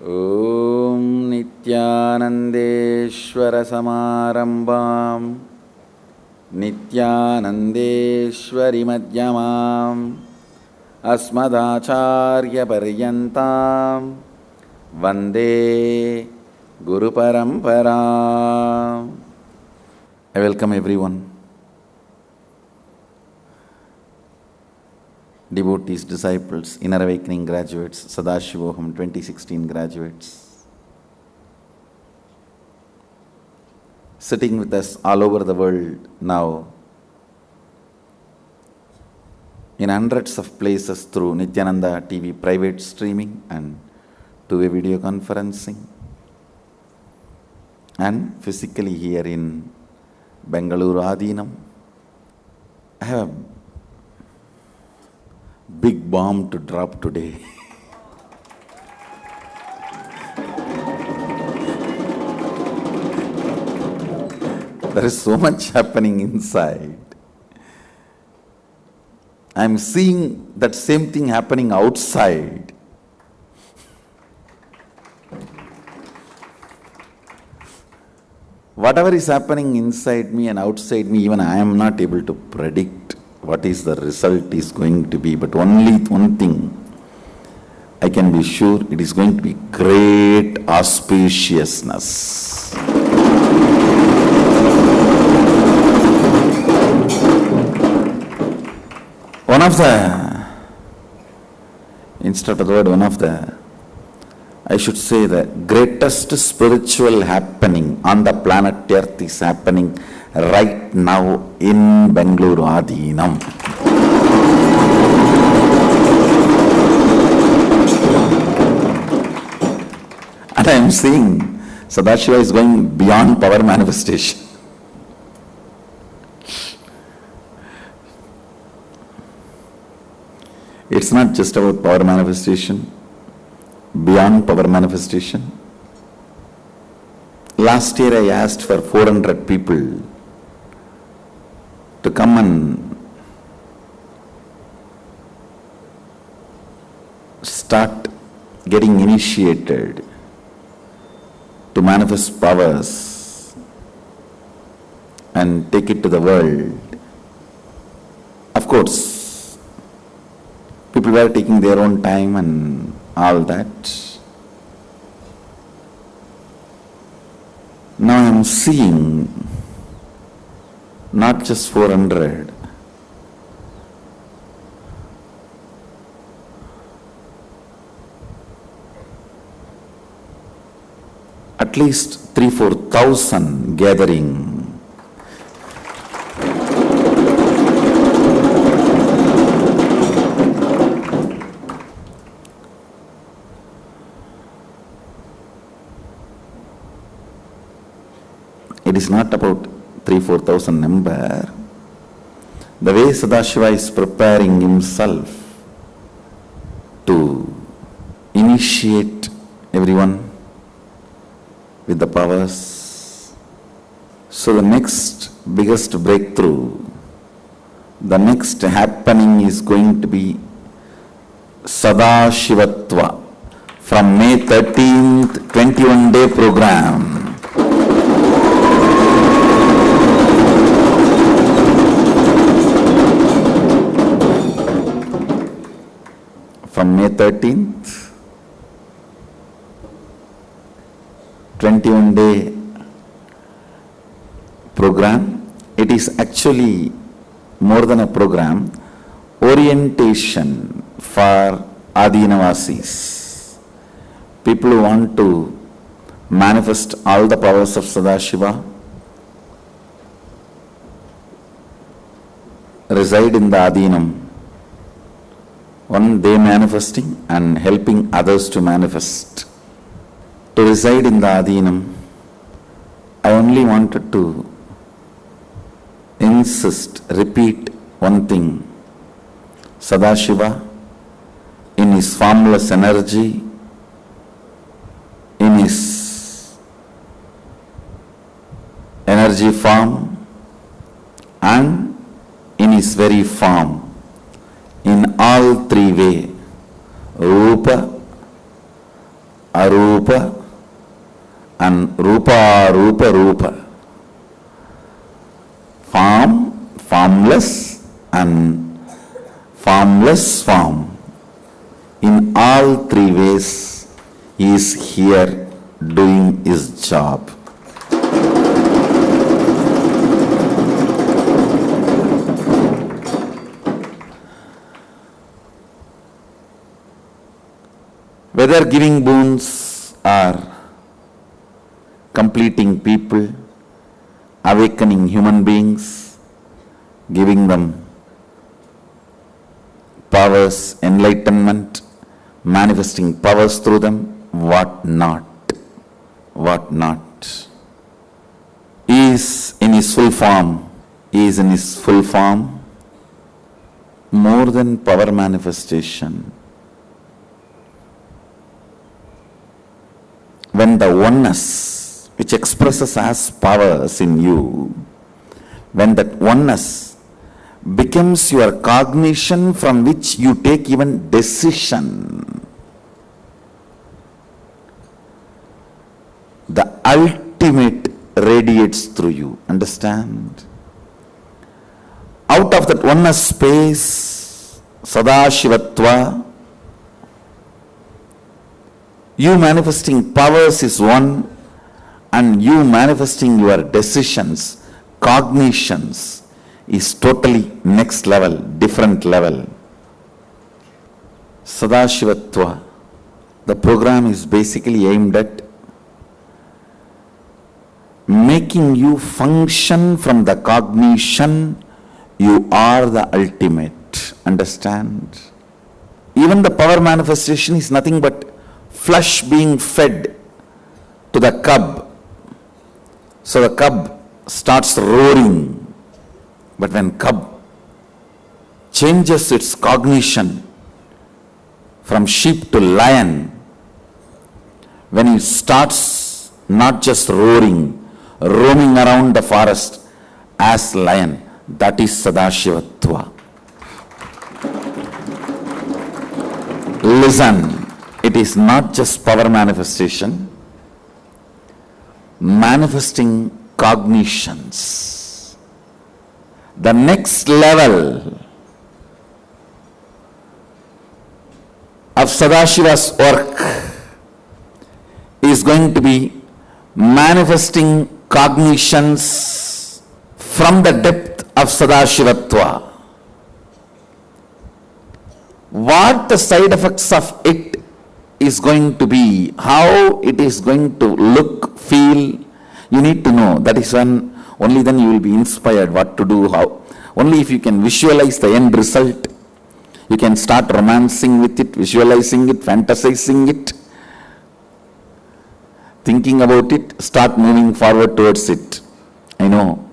ॐ नित्यानन्देश्वरसमारम्भां नित्यानन्देश्वरिमध्यमाम् अस्मदाचार्यपर्यन्तां वन्दे गुरुपरम्पराम्. I welcome everyone. Devotees, disciples, Inner Awakening graduates, Sadashivoham 2016 graduates, sitting with us all over the world now, in hundreds of places through Nityananda TV private streaming and two-way video conferencing, and physically here in Bengaluru Adhinam. I have a big bomb to drop today. There is so much happening inside. I am seeing that same thing happening outside. Whatever is happening inside me and outside me, even I am not able to predict what is the result is going to be. But only one thing I can be sure, it is going to be great auspiciousness. One of the, instead of the word one of the, I should say the greatest spiritual happening on the planet Earth is happening right now in Bengaluru Adhinam. And I am seeing Sadashiva is going beyond power manifestation. It's not just about power manifestation, beyond power manifestation. Last year I asked for 400 people to come and start getting initiated to manifest powers and take it to the world. Of course, people were taking their own time and all that. Now I am seeing not just 400, at least 3,000-4,000 gathering. It is not about 3,000-4,000 number. The way Sadashiva is preparing himself to initiate everyone with the powers. So the next biggest breakthrough, the next happening is going to be Sadashivatva from May 13th, 21-day program. From May 13th, 21-day program. It is actually more than a program, orientation for Adhinavasis. People who want to manifest all the powers of Sadashiva, reside in the Adhinam. One, they manifesting and helping others to manifest. To reside in the Adhinam, I only wanted to insist, repeat one thing. Sadashiva, in his formless energy, in his energy form, and in his very form, in all three ways, Rupa, arupa, and rupa, rupa, rupa. Form, formless, and formless form. In all three ways, he is here doing his job. Whether giving boons or completing people, awakening human beings, giving them powers, enlightenment, manifesting powers through them, what not. He is in his full form. He is in his full form more than power manifestation. When the oneness, which expresses as powers in you, when that oneness becomes your cognition from which you take even decision, the ultimate radiates through you. Understand? Out of that oneness space, Sadashivatva, you manifesting powers is one, and you manifesting your decisions, cognitions, is totally next level, different level. Sadashivatva, the program is basically aimed at making you function from the cognition you are the ultimate. Understand? Even the power manifestation is nothing but flesh being fed to the cub. So the cub starts roaring. But when cub changes its cognition from sheep to lion, when it starts not just roaring, roaming around the forest as lion, that is Sadashivatva. Listen, it is not just power manifestation, manifesting cognitions. The next level of Sadashiva's work is going to be manifesting cognitions from the depth of Sadashivatva. What the side effects of it is going to be, how it is going to look, feel, you need to know. That is when, only then you will be inspired what to do, how. Only if you can visualize the end result, you can start romancing with it, visualizing it, fantasizing it, thinking about it, start moving forward towards it. I know.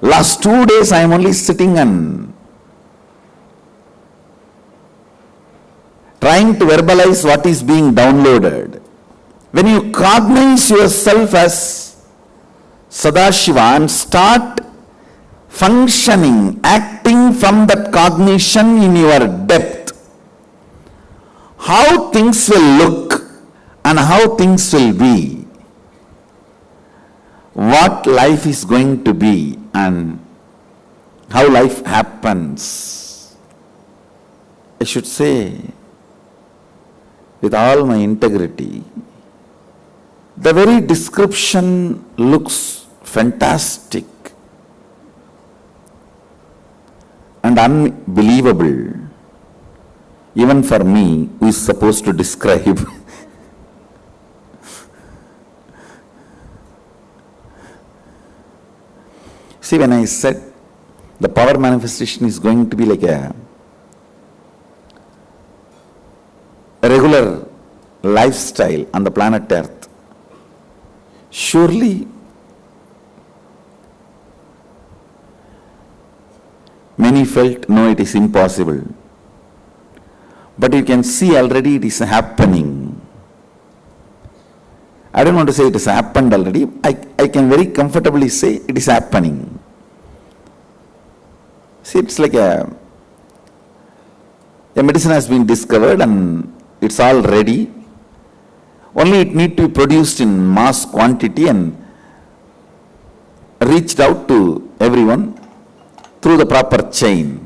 Last 2 days I am only sitting and trying to verbalize what is being downloaded. When you cognize yourself as Sadashiva and start functioning, acting from that cognition in your depth, how things will look and how things will be, what life is going to be and how life happens. I should say, with all my integrity, the very description looks fantastic and unbelievable, even for me who is supposed to describe. See, when I said the power manifestation is going to be like a regular lifestyle on the planet Earth, surely many felt, no, it is impossible. But you can see already it is happening. I don't want to say it has happened already. I can very comfortably say it is happening. See, it's like a medicine has been discovered and it's all ready. Only it need to be produced in mass quantity and reached out to everyone through the proper chain.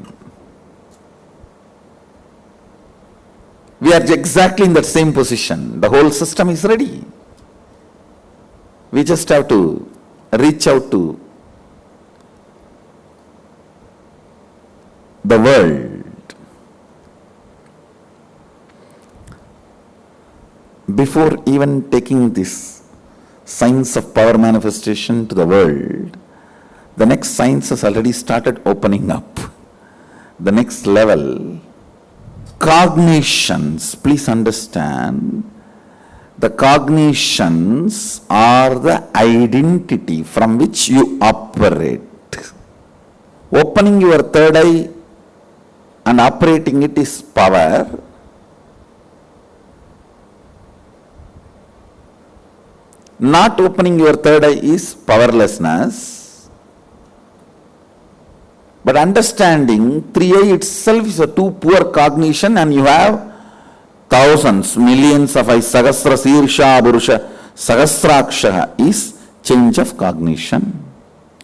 We are exactly in that same position. The whole system is ready. We just have to reach out to the world. Before even taking this science of power manifestation to the world, the next science has already started opening up. The next level, cognitions, please understand, the cognitions are the identity from which you operate. Opening your third eye and operating it is power. Not opening your third eye is powerlessness. But understanding 3I itself is a too poor cognition, and you have thousands, millions of eyes. Sahasra Sirsha Purusha Sahasraksha is change of cognition.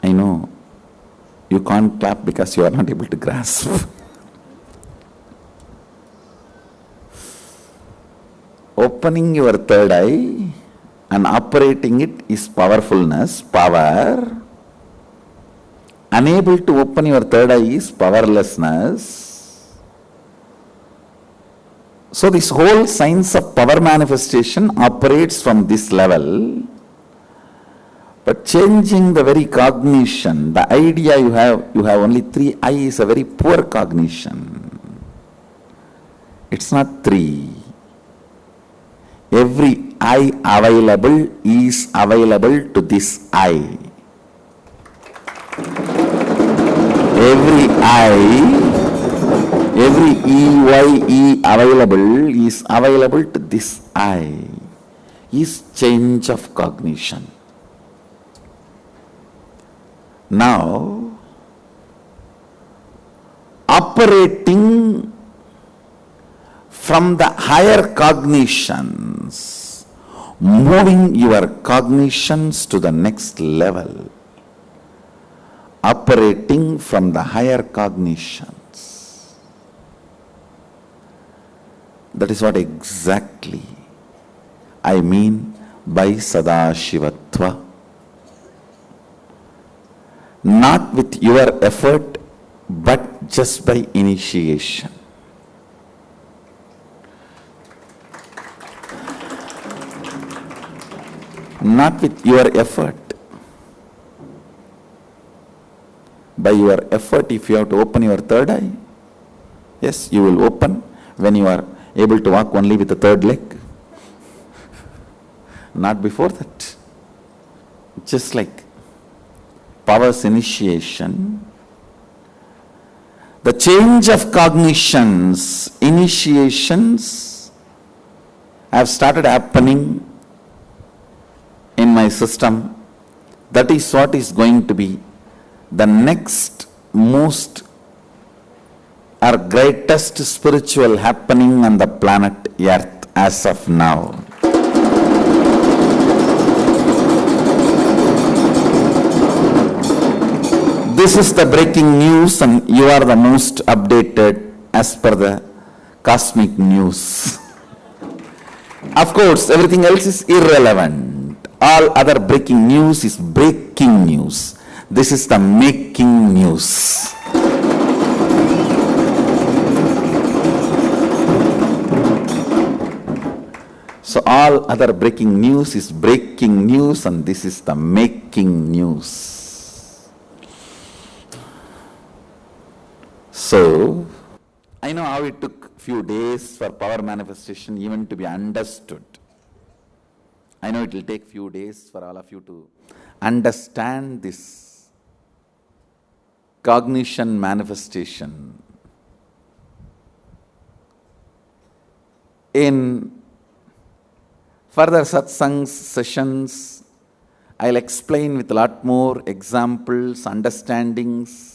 I know you can't clap because you are not able to grasp. Opening your third eye and operating it is powerfulness, power. Unable to open your third eye is powerlessness. So this whole science of power manifestation operates from this level. But changing the very cognition, the idea you have only 3 I is a very poor cognition. It's not 3. Every I available is available to this I. Every I, every EYE available is available to this I, is change of cognition. Now, operating from the higher cognitions, moving your cognitions to the next level, operating from the higher cognitions. That is what exactly I mean by Sadashivatva. Not with your effort, but just by initiation. Not with your effort. By your effort, if you have to open your third eye, yes, you will open when you are able to walk only with the third leg. Not before that. Just like power's initiation, the change of cognitions, initiations have started happening in my system. That is what is going to be the next most or greatest spiritual happening on the planet Earth as of now. This is the breaking news, and you are the most updated as per the cosmic news. Of course, everything else is irrelevant. All other breaking news is breaking news. This is the making news. So all other breaking news is breaking news, and this is the making news. So, I know how it took few days for power manifestation even to be understood. I know it will take few days for all of you to understand this cognition manifestation. In further satsang sessions, I'll explain with a lot more examples, understandings.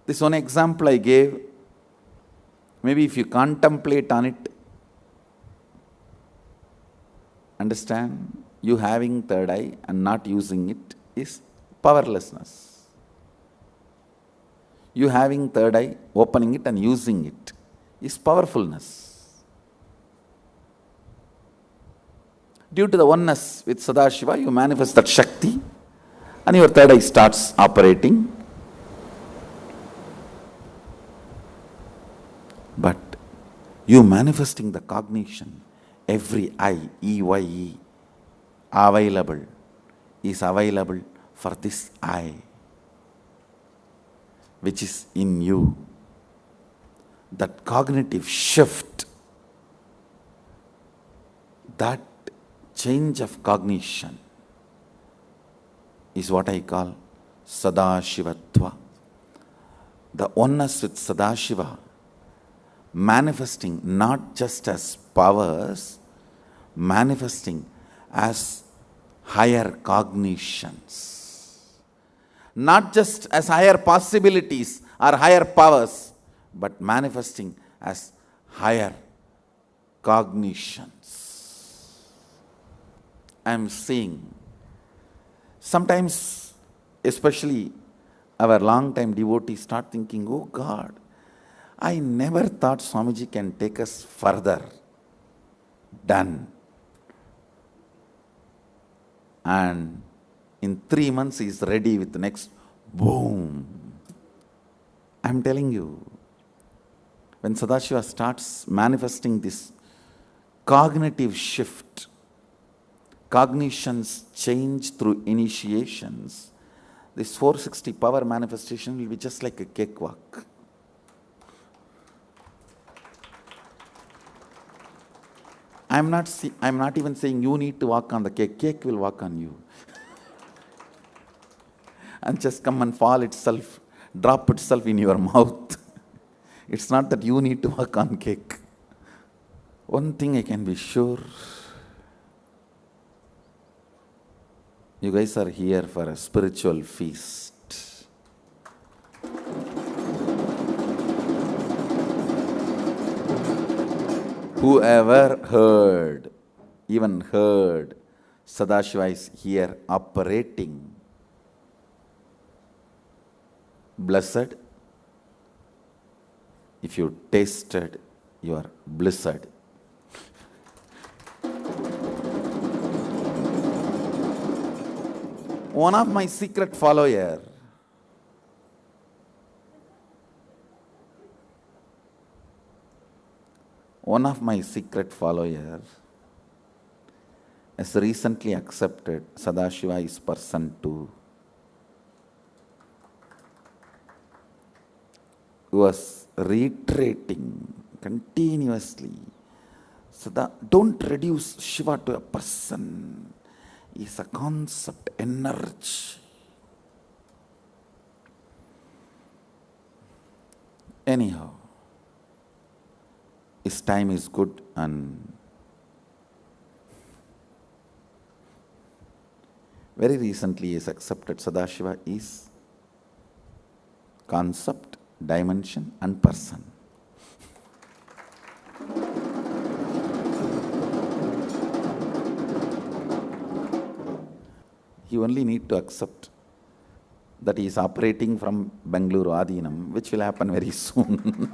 This one example I gave Maybe if you contemplate on it, understand, you having third eye and not using it is powerlessness. You having third eye, opening it and using it is powerfulness. Due to the oneness with Sadashiva, you manifest that Shakti and your third eye starts operating. But you manifesting the cognition, every eye, EYE, available, is available for this eye, which is in you. That cognitive shift, that change of cognition is what I call Sadashivatva. The oneness with Sadashiva, manifesting not just as powers, manifesting as higher cognitions. Not just as higher possibilities or higher powers, but manifesting as higher cognitions. I am seeing sometimes, especially our long-time devotees start thinking, oh God, I never thought Swamiji can take us further. Done. And in 3 months he is ready with the next boom. I'm telling you, when Sadashiva starts manifesting this cognitive shift, cognitions change through initiations, this 460 power manifestation will be just like a cakewalk. I'm not even saying you need to walk on the cake. Cake will walk on you. And just come and fall itself, drop itself in your mouth. It's not that you need to walk on cake. One thing I can be sure, you guys are here for a spiritual feast. Whoever heard, even heard, Sadashiva is here operating. Blessed. If you tasted, you are blessed. One of my secret followers, has recently accepted Sadashiva is person 2. He was reiterating continuously, don't reduce Shiva to a person. It's a concept, energy. Anyhow, his time is good, and very recently he has accepted Sadashiva is concept, dimension and person. You only need to accept that he is operating from Bengaluru Adinam, which will happen very soon.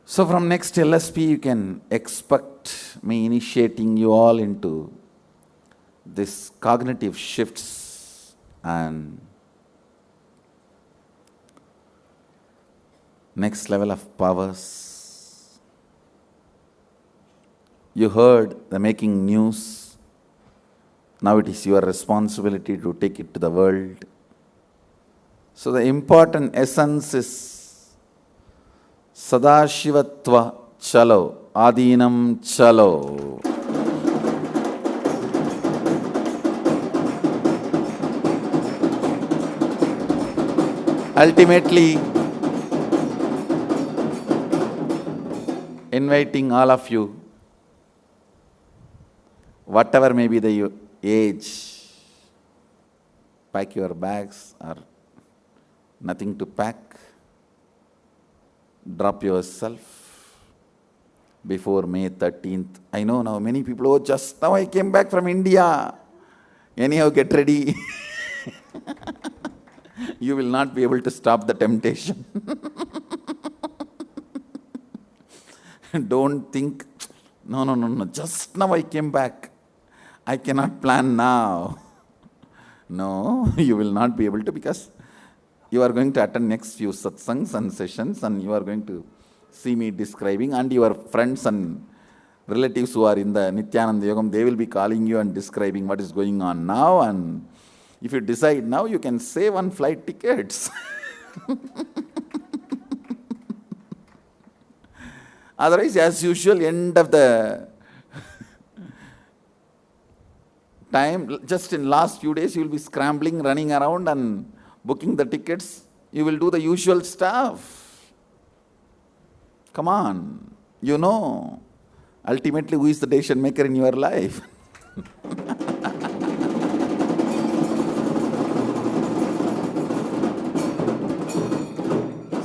So from next LSP, you can expect me initiating you all into this cognitive shifts and next level of powers. You heard the making news. Now it is your responsibility to take it to the world. So the important essence is Sadashivatva chalo, Adinam chalo. Ultimately, inviting all of you, whatever may be the age, pack your bags or nothing to pack. Drop yourself before May 13th. I know now many people, oh, just now I came back from India. Anyhow, get ready. You will not be able to stop the temptation. Don't think, no, just now I came back. I cannot plan now. No, you will not be able to, because you are going to attend next few satsangs and sessions, and you are going to see me describing, and your friends and relatives who are in the Nityananda Yogam, they will be calling you and describing what is going on now. And if you decide now, you can save on flight tickets. Otherwise, as usual, end of the time, just in last few days, you will be scrambling, running around and booking the tickets. You will do the usual stuff. Come on. You know, ultimately, who is the decision maker in your life?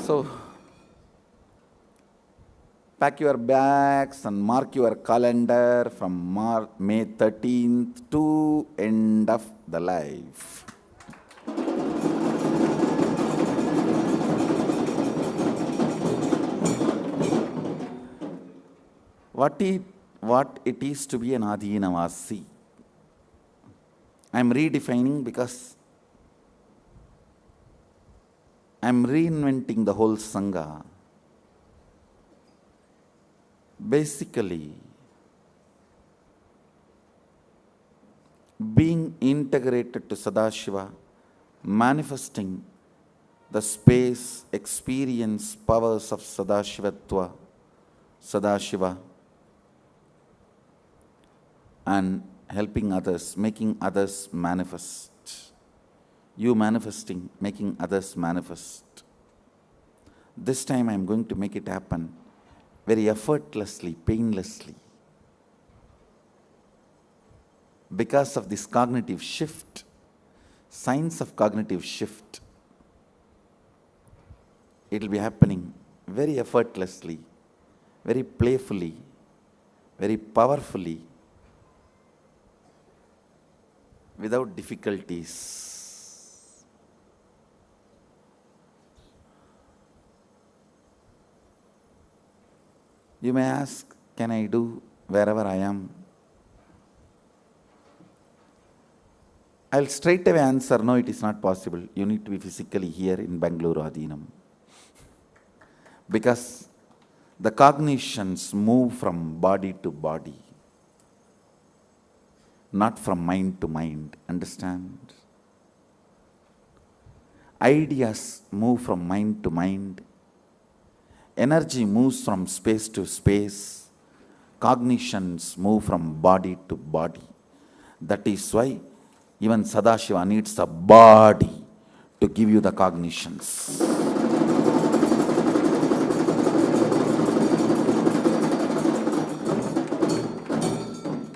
So, pack your bags and mark your calendar from May 13th to end of the life. What it is to be an Adhinavasi. I am redefining because I am reinventing the whole Sangha. Basically, being integrated to Sadashiva, manifesting the space, experience, powers of Sadashivatva, Sadashiva, and helping others, making others manifest. You manifesting, making others manifest. This time I am going to make it happen very effortlessly, painlessly. Because of this cognitive shift, science of cognitive shift, it will be happening very effortlessly, very playfully, very powerfully, without difficulties. You may ask, can I do wherever I am? I'll straight away answer, no, it is not possible. You need to be physically here in Bangalore Adhinam. Because the cognitions move from body to body, not from mind to mind. Understand? Ideas move from mind to mind. Energy moves from space to space. Cognitions move from body to body. That is why even Sadashiva needs a body to give you the cognitions.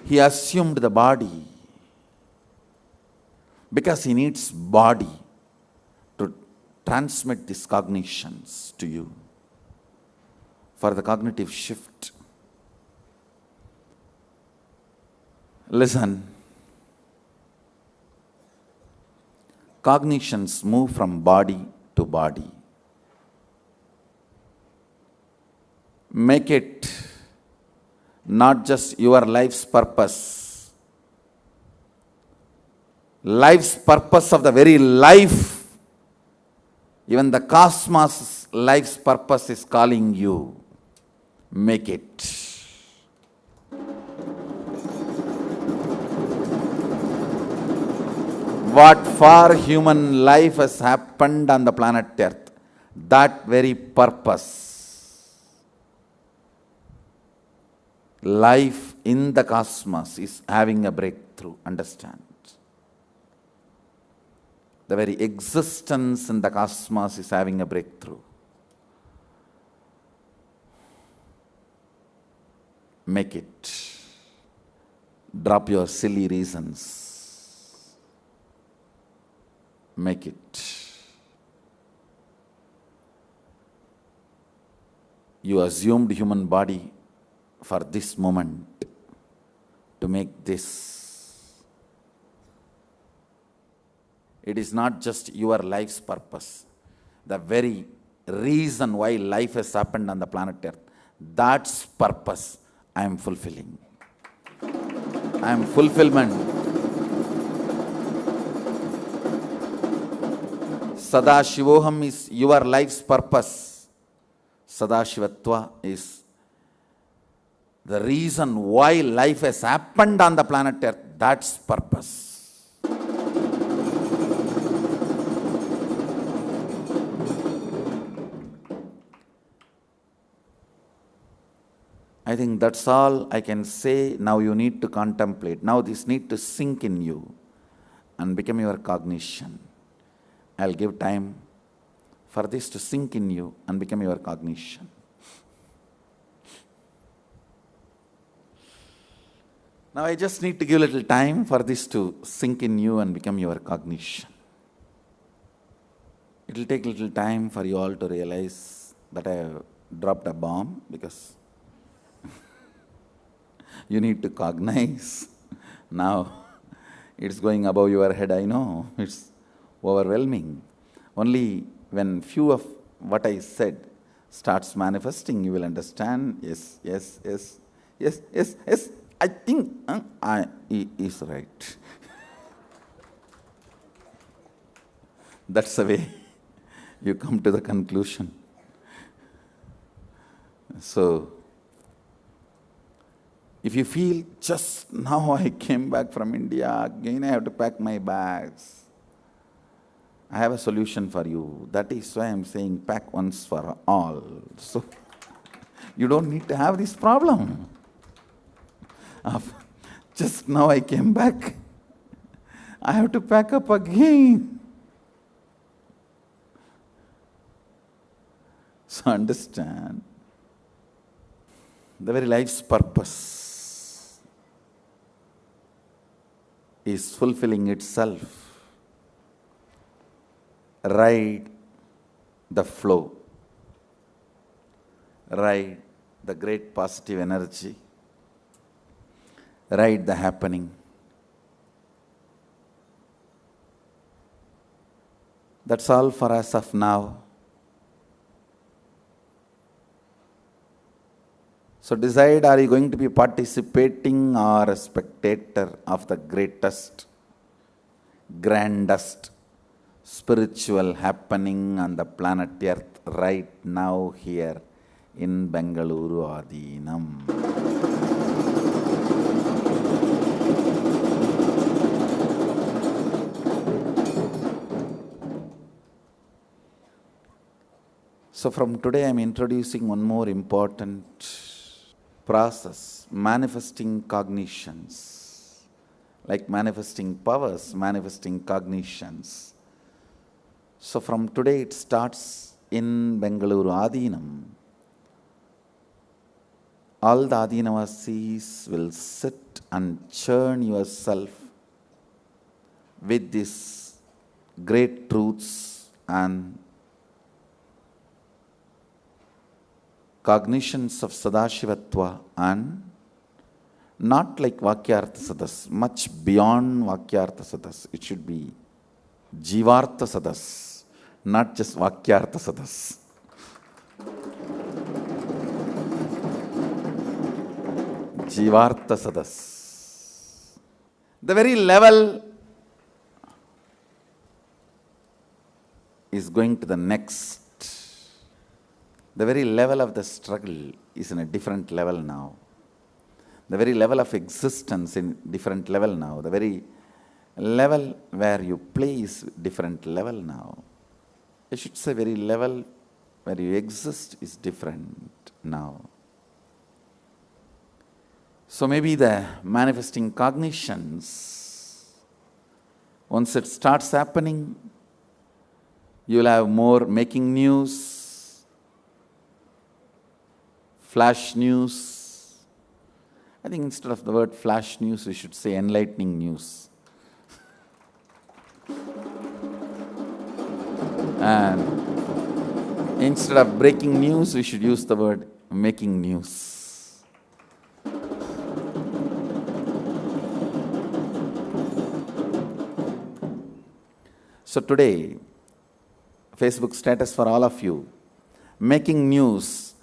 He assumed the body because he needs body to transmit these cognitions to you for the cognitive shift. Listen. Cognitions move from body to body. Make it not just your life's purpose. Life's purpose of the very life. Even the cosmos' life's purpose is calling you. Make it. What for human life has happened on the planet Earth, that very purpose, life in the cosmos is having a breakthrough. Understand? The very existence in the cosmos is having a breakthrough. Make it. Drop your silly reasons. make it. You assumed human body for this moment to make this. It is not just your life's purpose. The very reason why life has happened on the planet Earth, that's purpose I am fulfilling. I am fulfillment. Sadashivoham is your life's purpose. Sadashivatva is the reason why life has happened on the planet Earth. That's purpose. I think that's all I can say. Now you need to contemplate. Now this need to sink in you and become your cognition. I'll give time for this to sink in you and become your cognition. Now I just need to give a little time for this to sink in you and become your cognition. It will take a little time for you all to realize that I have dropped a bomb, because you need to cognize. Now it's going above your head, I know. It's overwhelming. Only when few of what I said starts manifesting, you will understand, yes, yes, yes, yes, yes, yes, I think he is right. That's the way you come to the conclusion. So, if you feel just now I came back from India, again I have to pack my bags, I have a solution for you. That is why I am saying pack once for all. So, you don't need to have this problem of just now I came back, I have to pack up again. So understand, the very life's purpose is fulfilling itself. Ride the flow. Ride the great positive energy. Ride the happening. That's all for us of now. So decide, are you going to be participating or a spectator of the greatest, grandest spiritual happening on the planet Earth right now here in Bengaluru Adhinam? So from today I am introducing one more important process, manifesting cognitions, like manifesting powers, manifesting cognitions. So from today it starts in Bengaluru Adhinam. All the Adhinavasis will sit and churn yourself with these great truths and cognitions of Sadashivatva, and not like Vakyartha Sadas, much beyond Vakyartha Sadas. It should be Jivartha Sadas, not just Vakyartha Sadas. Jivartha Sadas. The very level is going to the next. The very level of the struggle is in a different level now. The very level of existence in different level now. The very level where you play is different level now. I should say very level where you exist is different now. So maybe the manifesting cognitions, once it starts happening, you will have more making news, flash news. I think instead of the word flash news, we should say enlightening news. And instead of breaking news, we should use the word making news. So today, Facebook status for all of you, making news,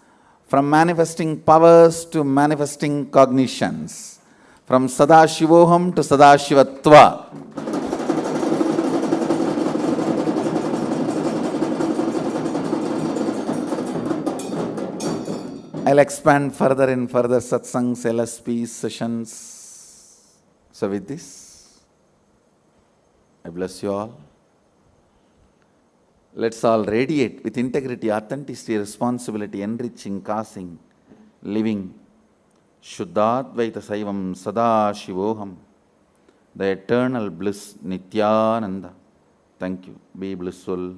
from manifesting powers to manifesting cognitions, from Sadashivoham to Sadashivatva. I'll expand further in further satsangs, LSPs, sessions. So with this, I bless you all. Let's all radiate with integrity, authenticity, responsibility, enriching, causing, living. Shuddhadvaita Saivam Sada Shivoham. The eternal bliss, Nityananda. Thank you. Be blissful.